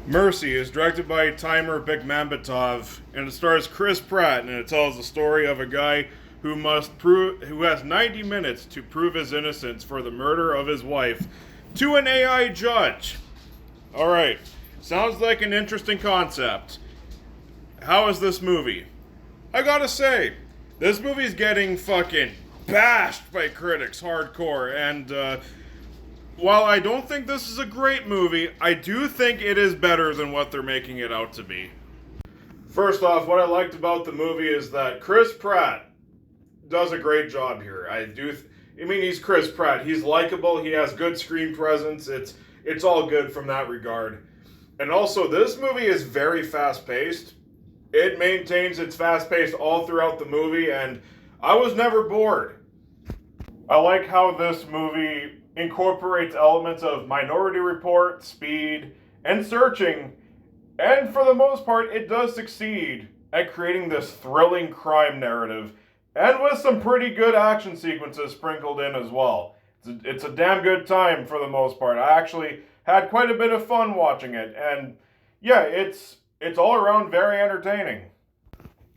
Mercy is directed by Timer Bekmambetov, and it stars Chris Pratt, and it tells the story of a guy who has 90 minutes to prove his innocence for the murder of his wife to an AI judge. Alright, sounds like an interesting concept. How is this movie? I gotta say, this movie's getting fucking bashed by critics hardcore, and while I don't think this is a great movie, I do think it is better than what they're making it out to be. First off, what I liked about the movie is that Chris Pratt does a great job here. I mean, he's Chris Pratt. He's likable. He has good screen presence. It's all good from that regard. And also, this movie is very fast-paced. It maintains its fast-paced all throughout the movie, and I was never bored. I like how this movie incorporates elements of Minority Report, Speed, and Searching, and for the most part, it does succeed at creating this thrilling crime narrative, and with some pretty good action sequences sprinkled in as well. It's a damn good time for the most part. I actually had quite a bit of fun watching it, and yeah, it's all around very entertaining.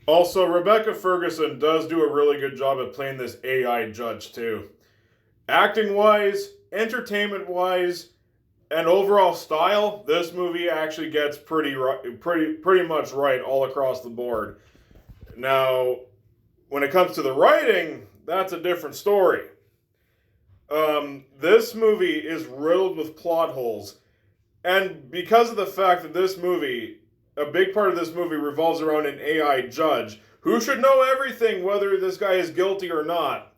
Also, Rebecca Ferguson does do a really good job at playing this AI judge too. Acting-wise, entertainment-wise, and overall style, this movie actually gets pretty much right all across the board. Now, when it comes to the writing, that's a different story. This movie is riddled with plot holes, and because of the fact that a big part of this movie revolves around an AI judge who should know everything whether this guy is guilty or not.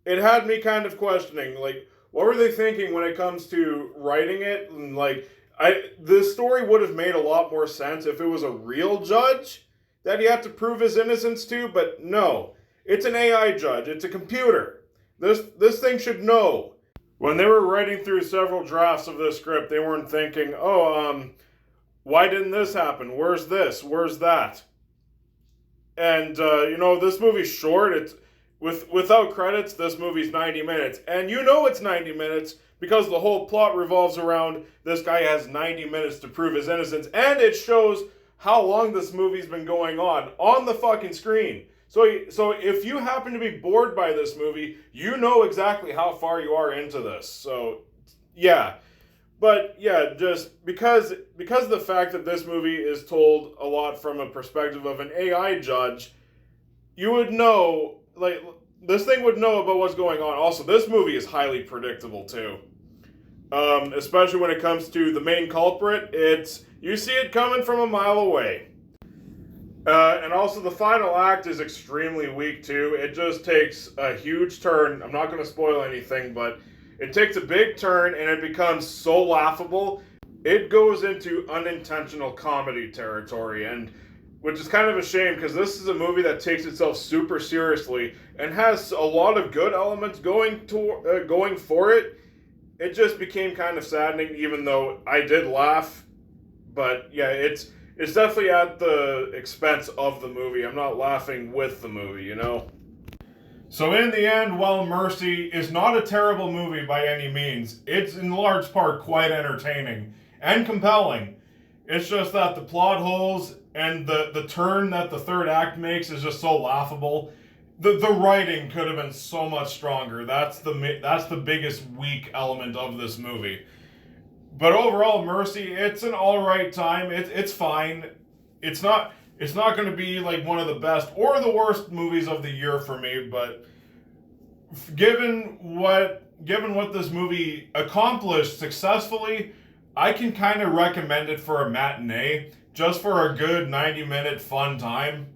It had me kind of questioning, like, what were they thinking when it comes to writing it? And this story would have made a lot more sense if it was a real judge that he had to prove his innocence to, but no. It's an AI judge. It's a computer. This thing should know. When they were writing through several drafts of this script, they weren't thinking, why didn't this happen? Where's this? Where's that? And, this movie's short. Without credits, this movie's 90 minutes. And you know it's 90 minutes because the whole plot revolves around this guy has 90 minutes to prove his innocence. And it shows how long this movie's been going on the fucking screen. So if you happen to be bored by this movie, you know exactly how far you are into this. So, yeah. But, yeah, just because of the fact that this movie is told a lot from a perspective of an AI judge, you would know, this thing would know about what's going on. Also, this movie is highly predictable, too. Especially when it comes to the main culprit. You see it coming from a mile away. And also, the final act is extremely weak, too. It just takes a huge turn. I'm not going to spoil anything, but it takes a big turn, and it becomes so laughable. It goes into unintentional comedy territory, and which is kind of a shame because this is a movie that takes itself super seriously and has a lot of good elements going for it. It just became kind of saddening, even though I did laugh. But yeah, it's definitely at the expense of the movie. I'm not laughing with the movie, you know? So in the end, while Mercy is not a terrible movie by any means, it's in large part quite entertaining and compelling. It's just that the plot holes and the turn that the third act makes is just so laughable. The writing could have been so much stronger. That's the biggest weak element of this movie. But overall, Mercy, it's an alright time. It's fine. It's not going to be like one of the best or the worst movies of the year for me, but given what this movie accomplished successfully, I can kind of recommend it for a matinee, just for a good 90-minute fun time.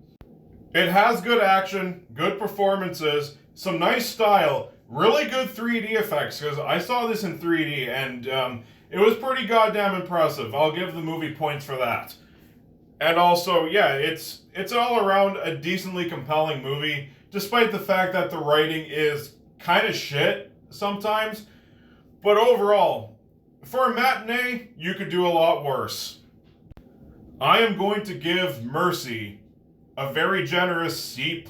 It has good action, good performances, some nice style, really good 3D effects, because I saw this in 3D, and it was pretty goddamn impressive. I'll give the movie points for that. And also, yeah, it's all around a decently compelling movie, despite the fact that the writing is kind of shit sometimes. But overall, for a matinee, you could do a lot worse. I am going to give Mercy a very generous C+.